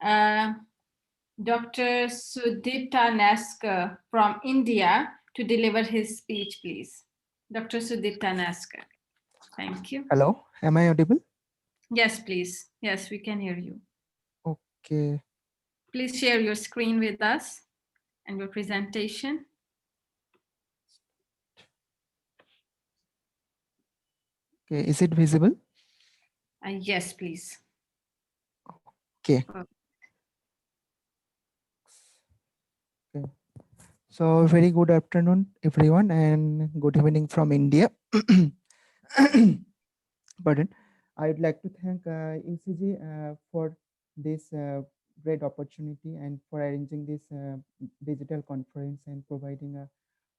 Dr. Sudipta Naskar from India to deliver his speech, please. Dr. Sudipta Naskar. Thank you. Hello, am I audible? Yes, please. Yes, we can hear you. Okay. Please share your screen with us and your presentation. Okay, is it visible? Yes, please. Okay. Okay. So very good afternoon, everyone, and good evening from India. Pardon. I'd like to thank ECG for this great opportunity and for arranging this digital conference and providing a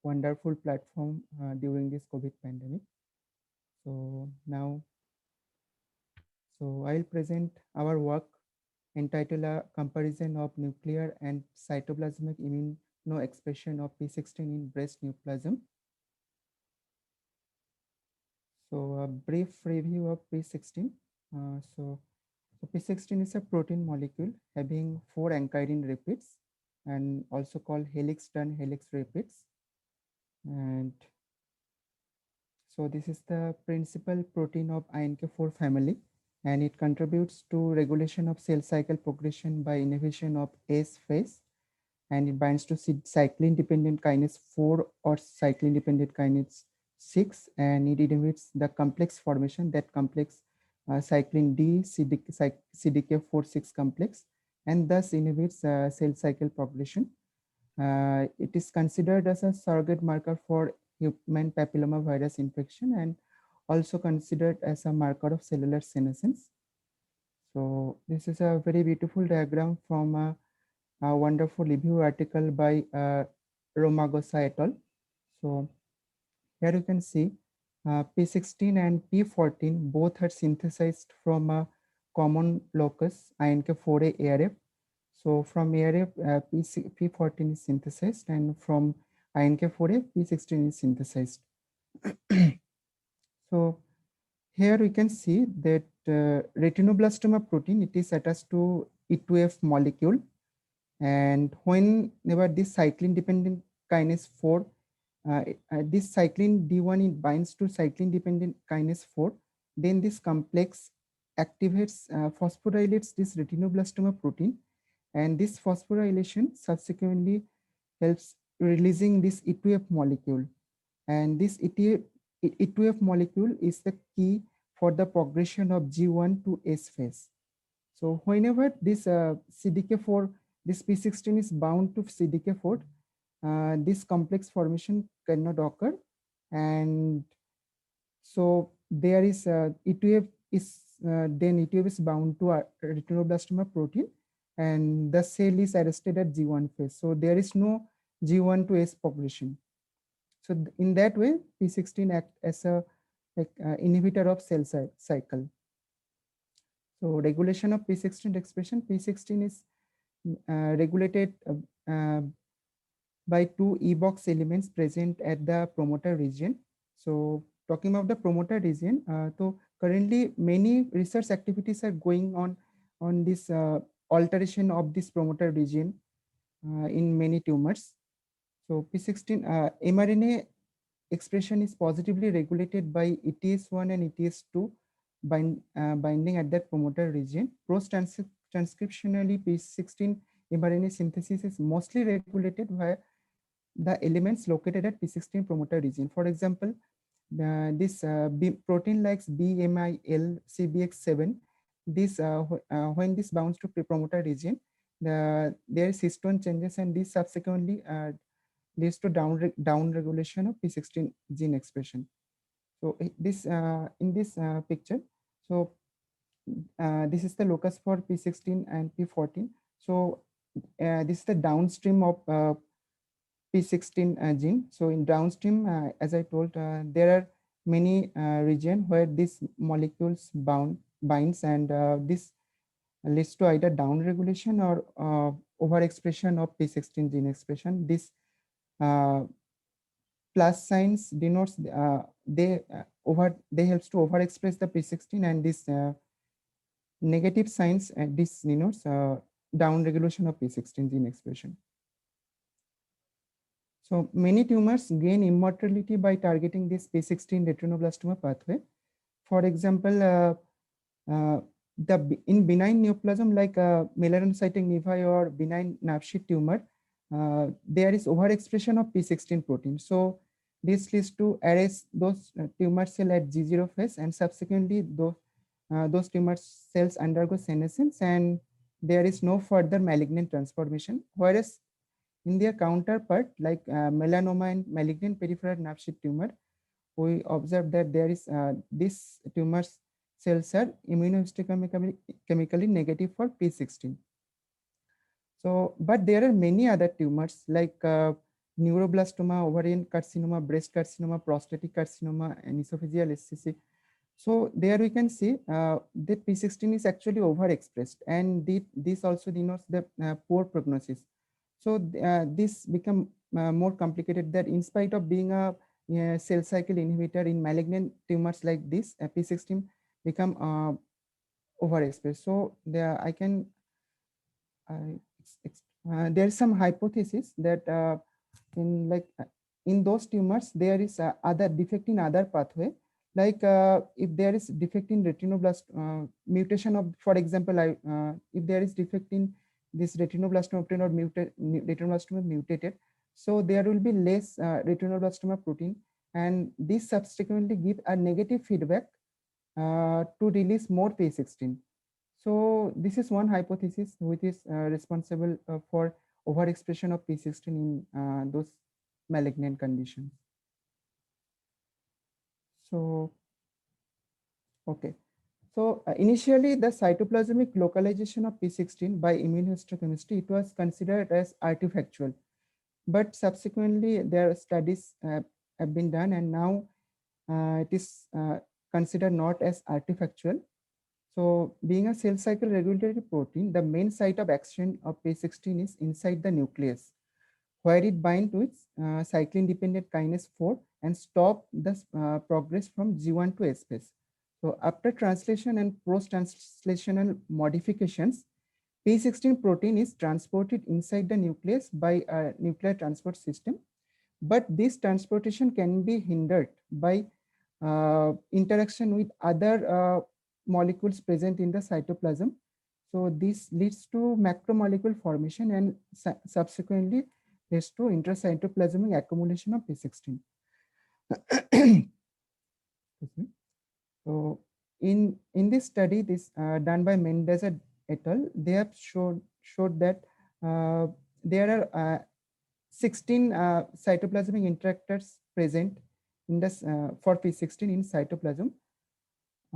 wonderful platform during this COVID pandemic. So now, I'll present our work entitled A Comparison of Nuclear and Cytoplasmic Immunoexpression of P16 in Breast Neoplasm. So a brief review of P16. So P16 is a protein molecule having 4 ankyrin repeats and also called helix-turn helix repeats. And so this is the principal protein of INK4 family, and it contributes to regulation of cell cycle progression by inhibition of S phase, and it binds to cyclin dependent kinase 4 or cyclin dependent kinase 6, and it inhibits the complex formation, that complex cyclin D CDK4/6 complex, and thus inhibits cell cycle progression. It is considered as a surrogate marker for human papilloma virus infection and also considered as a marker of cellular senescence. So this is a very beautiful diagram from a wonderful review article by Romagosa et al. So here you can see P16 and P14 both are synthesized from a common locus INK4A ARF. So from ARF, P14 is synthesized, and from INK4A, P16 is synthesized. So here we can see that retinoblastoma protein, it is attached to E2F molecule, and whenever this cyclin dependent kinase 4, this cyclin D1, it binds to cyclin dependent kinase 4, then this complex activates phosphorylates this retinoblastoma protein, and this phosphorylation subsequently helps releasing this E2F molecule, and this E2F molecule is the key for the progression of G1 to S phase. So whenever this CDK4, this P16 is bound to CDK4, this complex formation cannot occur, and so there is E2F is then E2F is bound to a retinoblastoma protein, and the cell is arrested at G1 phase. So there is no G1 to S progression. So in that way, P16 act as a inhibitor of cell cycle. So regulation of P16 expression. P16 is regulated by 2 EBOX elements present at the promoter region. So talking about the promoter region, so currently many research activities are going on this alteration of this promoter region in many tumors. So P16 mRNA expression is positively regulated by ETS1 and ETS2 binding at that promoter region. Post-transcriptionally, P16 mRNA synthesis is mostly regulated by the elements located at P16 promoter region. For example, this protein like BMIL CBX7, this when this bounds to promoter region, there is histone changes, and this subsequently leads to down regulation of P16 gene expression. So this in this picture, so this is the locus for P16 and P14. So this is the downstream of P16 gene. So in downstream, as I told, there are many regions where these molecules binds, and this leads to either down regulation or overexpression of P16 gene expression. This plus signs denotes they helps to overexpress the P16, and this negative signs this denotes downregulation of P16 gene expression. So many tumors gain immortality by targeting this P16 retinoblastoma pathway. For example, in benign neoplasm like melanocytic nevi or benign nerve sheath tumor, there is overexpression of P16 protein. So this leads to arrest those tumor cell at G0 phase, and subsequently those tumor cells undergo senescence and there is no further malignant transformation. Whereas in their counterpart, like melanoma and malignant peripheral nerve sheath tumor, we observe that there is this tumors cells are immunohistochemically negative for P16. So, but there are many other tumors like neuroblastoma, ovarian carcinoma, breast carcinoma, prostatic carcinoma, and esophageal SCC. So there we can see that P16 is actually overexpressed, and this also denotes the poor prognosis. So this become more complicated, that in spite of being a cell cycle inhibitor in malignant tumors like this, P16 become overexpressed. So there I can there is some hypothesis that in those tumors there is other defect in other pathway, like if there is defect in retinoblast mutation of, for example, if there is defect in this retinoblastoma protein or retinoblastoma mutated, so there will be less retinoblastoma protein, and this subsequently give a negative feedback to release more P16. So this is one hypothesis which is responsible for overexpression of P16 in those malignant conditions. So, okay. So initially the cytoplasmic localization of P16 by immunohistochemistry, it was considered as artifactual, but subsequently their studies have been done, and now it is considered not as artifactual. So being a cell cycle regulatory protein, the main site of action of P16 is inside the nucleus, where it binds to its cyclin-dependent kinase 4 and stop the progress from G1 to S phase. So after translation and post-translational modifications, P16 protein is transported inside the nucleus by a nuclear transport system, but this transportation can be hindered by interaction with other molecules present in the cytoplasm. So this leads to macromolecule formation and subsequently leads to intracytoplasmic accumulation of P16. So in this study, this done by Mendoza et al., they have showed that there are 16 cytoplasmic interactors present in this for P16 in cytoplasm.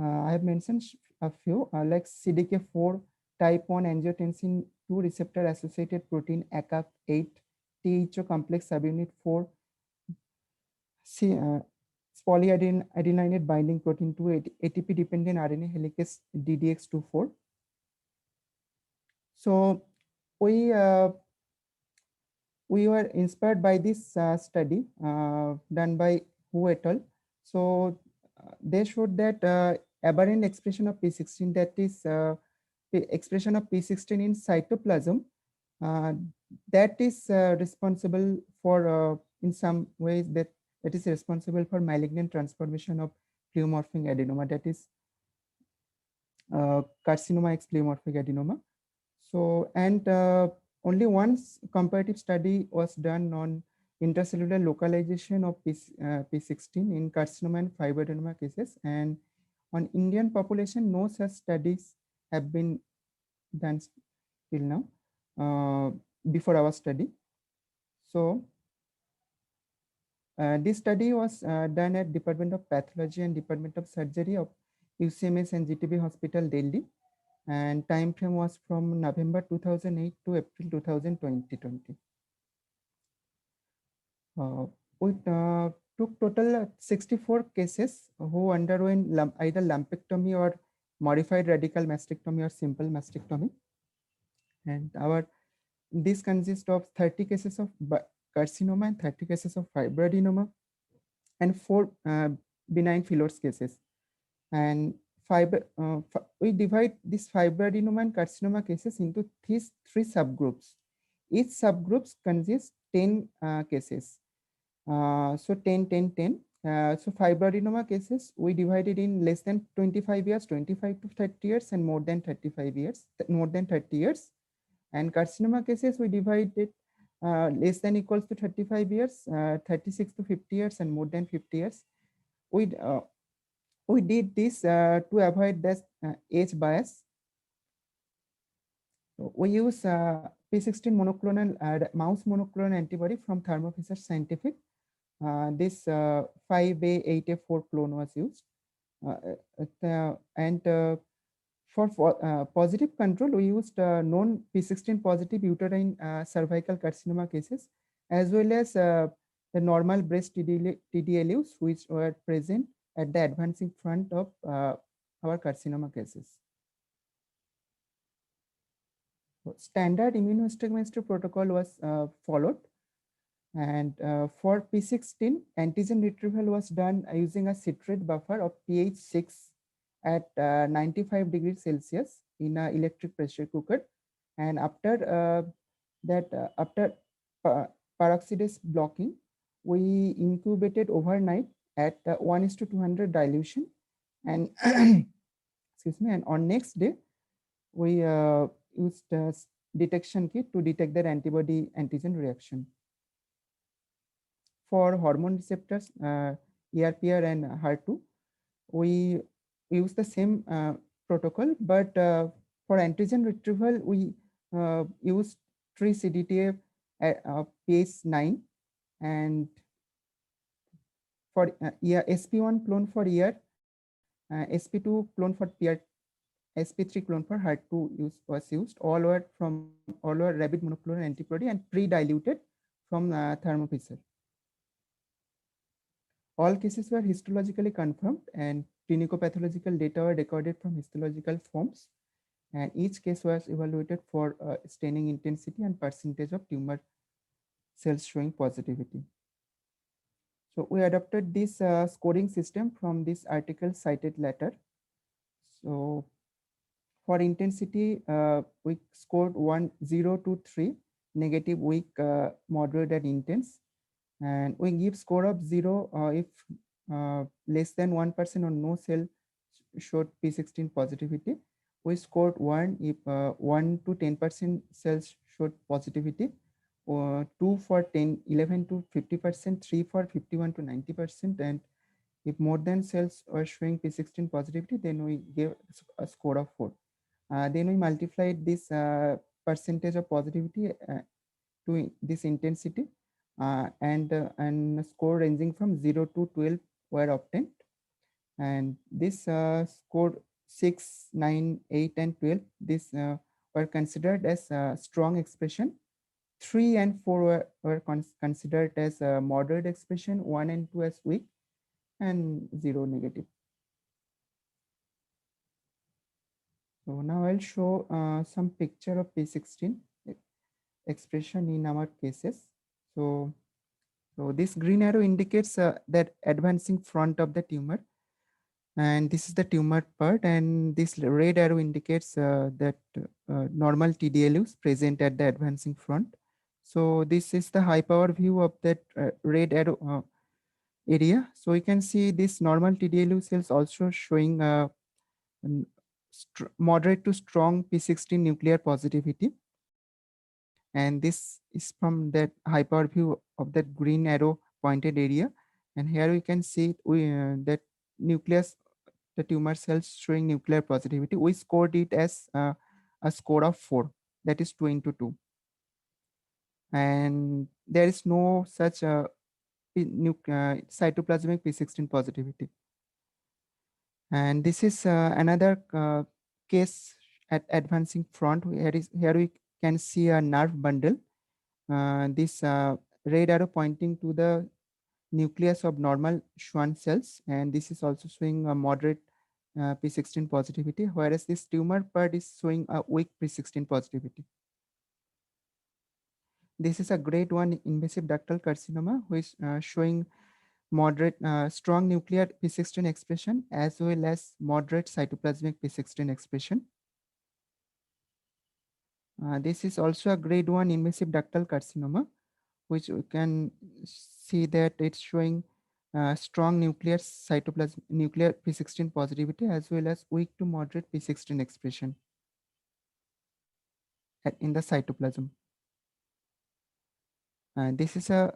I have mentioned a few like CDK4, type 1 angiotensin 2 receptor associated protein ACAP8, THO complex subunit 4, polyadenylate binding protein 2, ATP dependent RNA helicase DDX24. So we were inspired by this study done by Hu et al. So they showed that aberrant expression of P16, that is expression of P16 in cytoplasm, that is responsible for in some ways that is responsible for malignant transformation of pleomorphic adenoma, that is carcinoma x pleomorphic adenoma. So and only one comparative study was done on intracellular localization of P16 in carcinoma and fibroadenoma cases, and on Indian population, no such studies have been done till now before our study. So this study was done at Department of Pathology and Department of Surgery of UCMS and GTB Hospital, Delhi, and time frame was from November 2008 to April 2020. We took total 64 cases who underwent either lumpectomy or modified radical mastectomy or simple mastectomy, and this consists of 30 cases of carcinoma and 30 cases of fibroadenoma and 4 benign phyllodes cases. And we divide these fibroadenoma and carcinoma cases into these three subgroups. Each subgroups consists 10 cases. So 10, 10, 10. So fibroadenoma cases, we divided in less than 25 years, 25 to 30 years, and more than 35 years, more than 30 years. And carcinoma cases, we divided less than equals to 35 years, 36 to 50 years, and more than 50 years. We did this to avoid this age bias. We use P16 monoclonal mouse monoclonal antibody from Thermo Fisher Scientific. This 5A8A4 clone was used. And for positive control, we used known P16 positive uterine cervical carcinoma cases, as well as the normal breast TDLUs, which were present at the advancing front of our carcinoma cases. Standard immunohistochemistry protocol was followed. And for P16, antigen retrieval was done using a citrate buffer of pH 6 at 95 degrees Celsius in an electric pressure cooker. And after after peroxidase blocking, we incubated overnight at 1:200 dilution. And excuse me, and on next day, we used a detection kit to detect that antibody antigen reaction. For hormone receptors, ERPR and HER2, we use the same protocol, but for antigen retrieval, we use 3-CDTA at pH 9, and for SP1 clone for ER, SP2 clone for PR, SP3 clone for HER2 was used. All were rabbit monoclonal antibody and pre-diluted from Thermo Fisher. All cases were histologically confirmed, and clinicopathological data were recorded from histological forms, and each case was evaluated for staining intensity and percentage of tumor cells showing positivity. So we adopted this scoring system from this article cited later. So for intensity, we scored 1, 0 to 3, negative, weak, moderate, and intense. And we give score of 0 if less than 1% or no cell showed P16 positivity. We scored 1 if 1 to 10% cells showed positivity, or 2 for 10, 11 to 50%, 3 for 51 to 90%, and if more than cells are showing P16 positivity, then we gave a score of 4. Then we multiplied this percentage of positivity to this intensity, and score ranging from 0 to 12 were obtained. And this score 6, 9, 8, and 12, this were considered as strong expression. 3 and 4 were considered as moderate expression, 1 and 2 as weak, and 0 negative. So now I'll show some picture of P16 expression in our cases. So this green arrow indicates that advancing front of the tumor, and this is the tumor part, and this red arrow indicates that normal TDLUs present at the advancing front. So this is the high power view of that red arrow area. So we can see this normal TDLU cells also showing moderate to strong P16 nuclear positivity. And this is from that high power view of that green arrow pointed area. And here we can see that nucleus, the tumor cells showing nuclear positivity. We scored it as a score of 4, that is 2 into 2. And there is no such cytoplasmic P16 positivity. And this is another case at advancing front. Here we can see a nerve bundle. This red arrow pointing to the nucleus of normal Schwann cells, and this is also showing a moderate P16 positivity, whereas this tumor part is showing a weak P16 positivity. This is a grade 1 invasive ductal carcinoma, which is showing moderate, strong nuclear p16 expression as well as moderate cytoplasmic p16 expression. This is also a grade 1 invasive ductal carcinoma, which we can see that it's showing strong nuclear cytoplasm, nuclear p16 positivity as well as weak to moderate p16 expression in the cytoplasm. This is a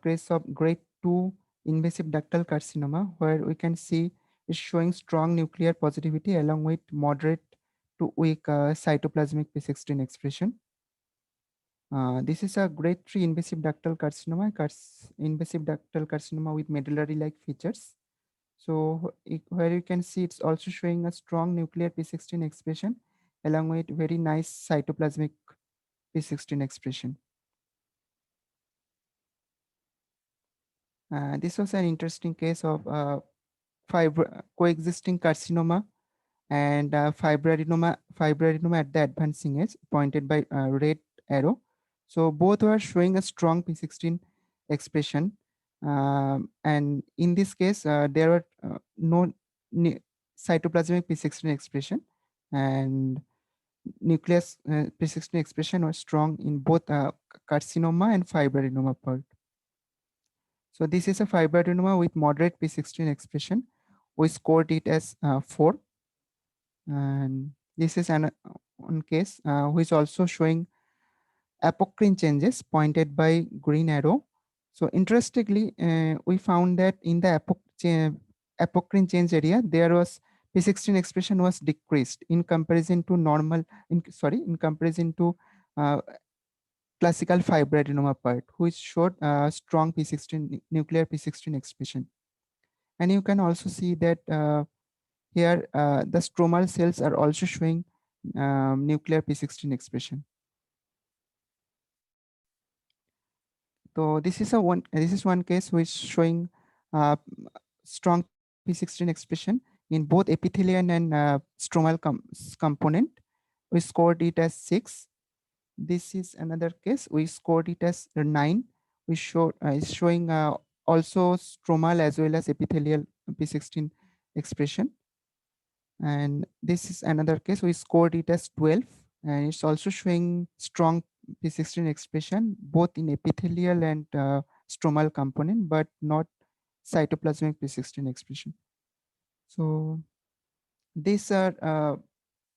case of grade 2 invasive ductal carcinoma where we can see it's showing strong nuclear positivity along with moderate to weak cytoplasmic p16 expression. This is a grade 3 invasive ductal carcinoma, invasive ductal carcinoma with medullary-like features. So where you can see it's also showing a strong nuclear p16 expression along with very nice cytoplasmic p16 expression. This was an interesting case of coexisting carcinoma and fibroadenoma at the advancing age, pointed by red arrow. So both were showing a strong p16 expression. And in this case, there were no cytoplasmic p16 expression, and nucleus p16 expression was strong in both carcinoma and fibroadenoma part. So this is a fibroadenoma with moderate p16 expression. We scored it as 4. And this is one case which also showing apocrine changes pointed by green arrow. So interestingly, we found that in the apocrine change area, there was p16 expression was decreased in comparison to normal, in comparison to classical fibroadenoma part, which showed strong p16 nuclear p16 expression. And you can also see that here the stromal cells are also showing nuclear p16 expression. So this is one case which showing strong p16 expression in both epithelial and stromal component. We scored it as 6. This is another case. We scored it as 9. We showed is showing also stromal as well as epithelial p16 expression. And this is another case. We scored it as 12, and it's also showing strong p16 expression both in epithelial and stromal component, but not cytoplasmic p16 expression. So these are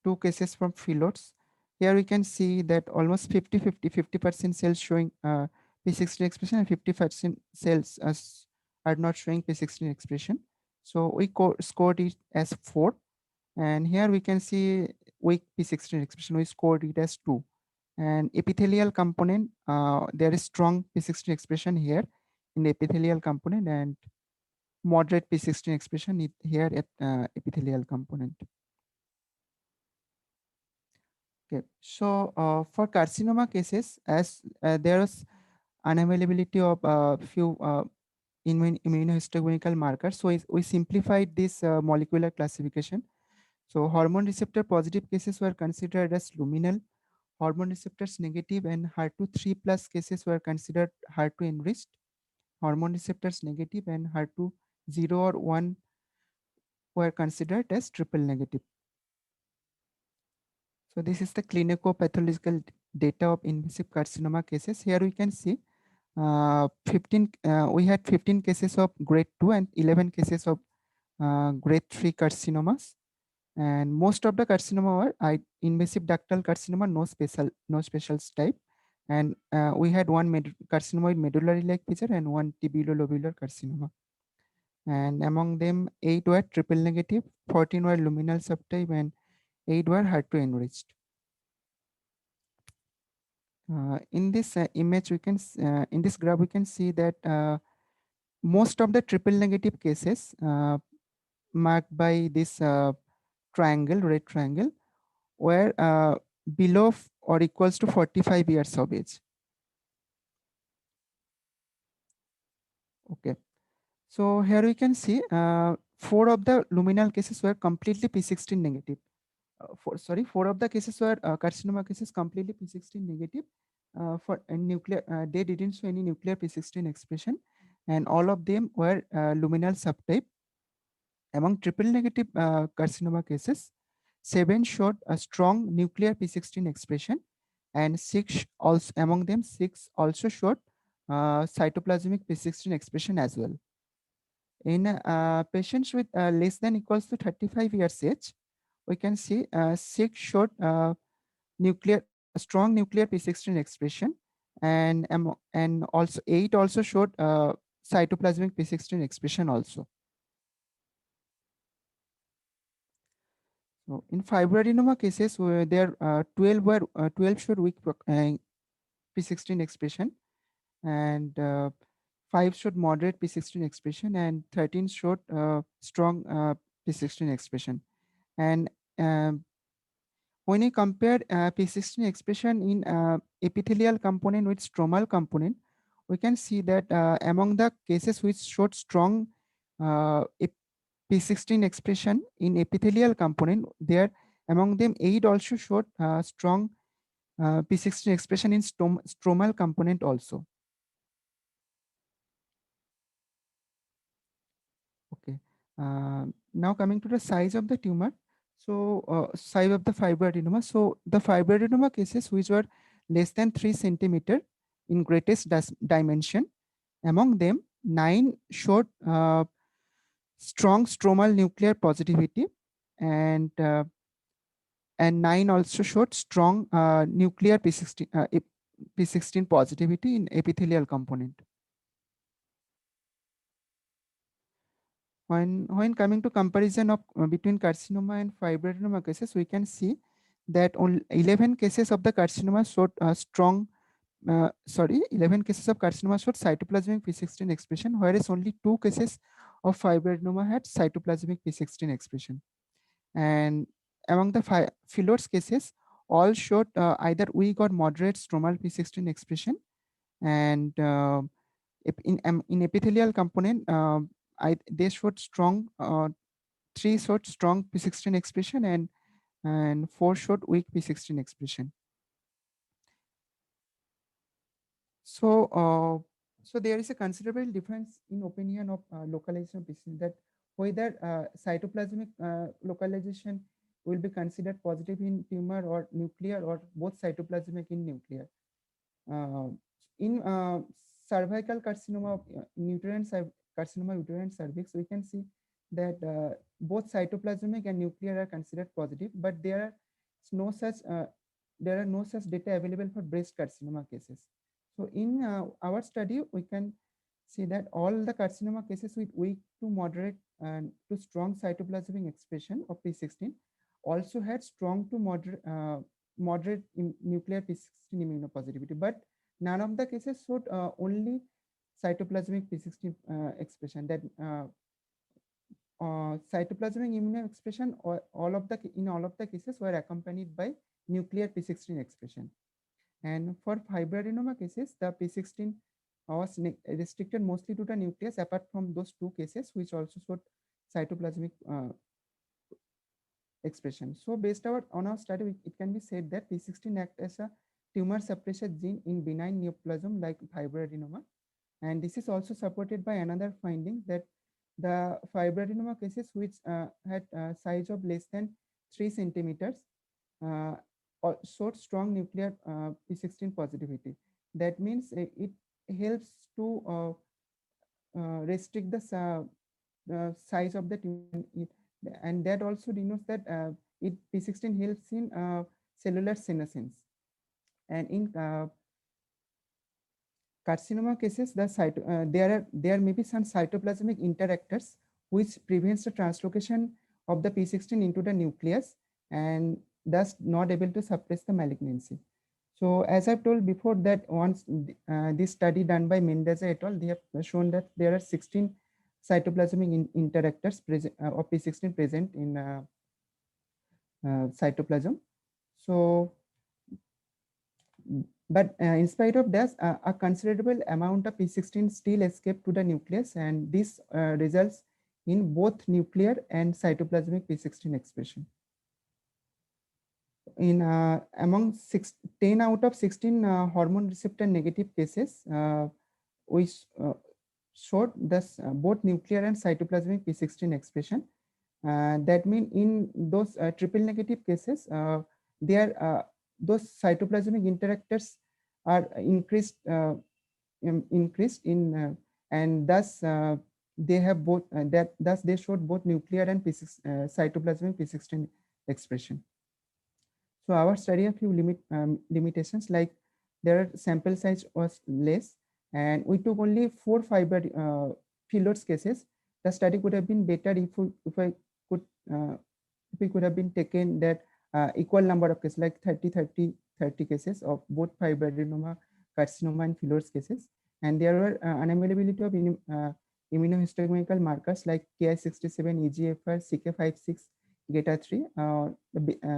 two cases from phyllodes. Here we can see that almost 50% cells showing p16 expression and 50% cells are not showing p16 expression. So we scored it as 4. And here we can see weak p16 expression. We scored it as 2. And epithelial component, there is strong p16 expression here in the epithelial component and moderate p16 expression here at epithelial component. Okay, so for carcinoma cases, as there is unavailability of a few immunohistochemical markers, so we simplified this molecular classification. So hormone receptor positive cases were considered as luminal, hormone receptors negative and HER2 3+ cases were considered HER2 enriched, hormone receptors negative and HER2 0 or 1 were considered as triple negative. So this is the clinico-pathological data of invasive carcinoma cases. Here we can see we had 15 cases of grade 2 and 11 cases of grade 3 carcinomas. And most of the carcinoma were invasive ductal carcinoma, no special type. And we had one carcinoma with medullary-like feature and one tubulolobular carcinoma. And among them, 8 were triple negative, 14 were luminal subtype, and 8 were HER2 enriched. In this image, we can in this graph we can see that most of the triple negative cases marked by this triangle, red triangle, were below or equals to 45 years of age. Okay, so here we can see 4 of the luminal cases were completely p16 negative. 4 of the cases were carcinoma cases completely p16 negative for nuclear. They didn't show any nuclear p16 expression, and all of them were luminal subtype. Among triple negative carcinoma cases, 7 showed a strong nuclear P16 expression, and 6 also among them 6 also showed cytoplasmic P16 expression as well. In patients with less than equals to 35 years age, we can see 6 showed strong nuclear P16 expression, and also 8 also showed cytoplasmic P16 expression also. So in fibroadenoma cases, where there 12 showed weak P16 expression, and 5 showed moderate P16 expression, and 13 showed strong P16 expression. And um, when we compare P16 expression in epithelial component with stromal component, we can see that among the cases which showed strong P16 expression in epithelial component, there among them 8 also showed strong P16 expression in stromal component also. Okay. Now coming to the size of the tumor. So size of the fibroadenoma. So the fibroadenoma cases which were less than 3 centimeter in greatest dimension, among them 9 showed strong stromal nuclear positivity, and 9 also showed strong nuclear P16 positivity in epithelial component. When coming to comparison of between carcinoma and fibroadenoma cases, we can see that only 11 cases of the carcinoma showed strong 11 cases of carcinoma showed cytoplasmic P16 expression, whereas only 2 cases of fibroadenoma had cytoplasmic P16 expression. And among the Phyllodes cases, all showed either weak or moderate stromal P16 expression. And in epithelial component, they showed strong, 3 showed strong P16 expression, and 4 showed weak P16 expression. So there is a considerable difference in opinion of localization of P16, that whether cytoplasmic localization will be considered positive in tumor or nuclear, or both cytoplasmic in nuclear. Uh, in cervical carcinoma, carcinoma uterine cervix, we can see that both cytoplasmic and nuclear are considered positive, but no such there are no such data available for breast carcinoma cases. So in our study, we can see that all the carcinoma cases with weak to moderate and to strong cytoplasmic expression of P16 also had strong to moderate nuclear P16 immunopositivity, but none of the cases showed only cytoplasmic P16 expression. That cytoplasmic immunoexpression, or all of the cases were accompanied by nuclear P16 expression. And for fibroadenoma cases, the P16 was restricted mostly to the nucleus, apart from those 2 cases which also showed cytoplasmic expression. So based on our study, it can be said that P16 acts as a tumor suppressor gene in benign neoplasm like fibroadenoma. And this is also supported by another finding, that the fibroadenoma cases which had size of less than 3 centimeters showed strong nuclear P16 positivity. That means it helps to restrict the size of the tumor, and that also denotes that P16 helps in cellular senescence. And in carcinoma cases, there may be some cytoplasmic interactors which prevents the translocation of the P16 into the nucleus, and thus not able to suppress the malignancy. So as I've told before, that once this study done by Mendoza et al., they have shown that there are 16 cytoplasmic interactors of P16 present in cytoplasm. So, but in spite of this, a considerable amount of P16 still escape to the nucleus, and this results in both nuclear and cytoplasmic P16 expression. In among 10 out of 16 hormone receptor negative cases, we showed this both nuclear and cytoplasmic p16 expression. That means in those triple negative cases, those cytoplasmic interactors are increased and thus they have both thus they showed both nuclear and cytoplasmic p16 expression. So our study a few limitations, like their sample size was less and we took only 4 fiber phyllodes cases. The study could have been better if we could have been taken that equal number of cases, like 30 cases of both fibroadenoma, carcinoma and phyllodes cases. And there were unavailability of immunohistochemical markers like Ki67, EGFR, CK56, GETA3,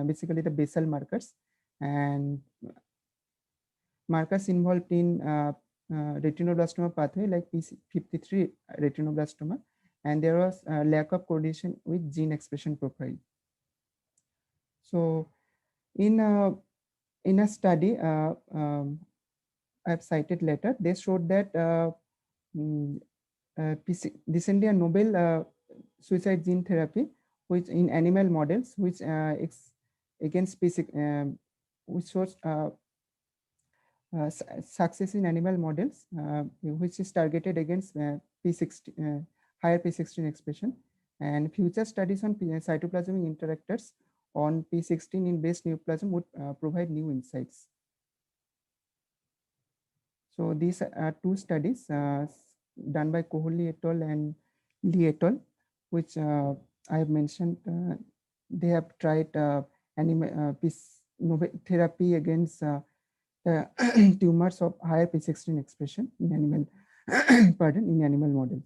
basically the basal markers, and markers involved in retinoblastoma pathway like P53 retinoblastoma, and there was a lack of coordination with gene expression profile. So in a study I've cited later, they showed that recently a novel suicide gene therapy, which in animal models, which against which shows success in animal models, which is targeted against P16 higher P16 expression, and future studies on cytoplasmic interactors on P16 in base neoplasm would provide new insights. So these are two studies done by Kohli et al. And Lee et al., which I have mentioned. They have tried animal therapy against tumors of higher P16 expression in animal, in animal models.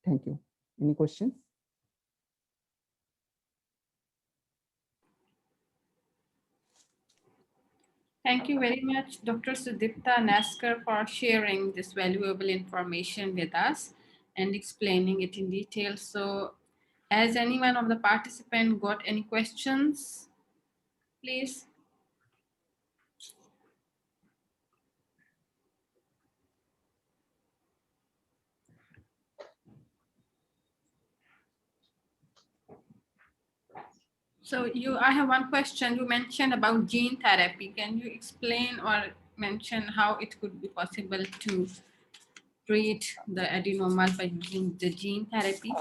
Thank you. Any questions? Thank you very much, Dr. Sudipta Naskar, for sharing this valuable information with us and explaining it in detail. So, has any one of the participants got any questions, please? So I have one question. You mentioned about gene therapy. Can you explain or mention how it could be possible to treat the adenomas by using the gene therapy?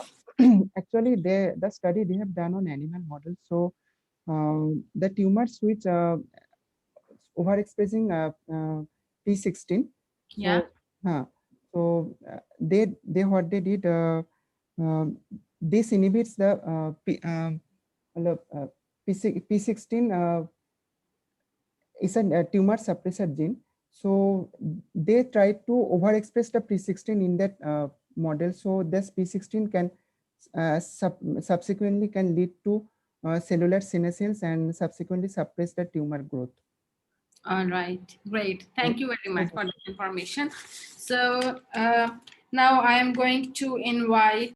Actually, the study they have done on animal models. So the tumors which overexpressing P16. Yeah. So they what they did, this inhibits the P16 is a tumor suppressor gene. So they tried to overexpress the P16 in that model. So this P16 can subsequently can lead to cellular senescence and subsequently suppress the tumor growth. All right, great. Thank you very much for the information. So now I am going to invite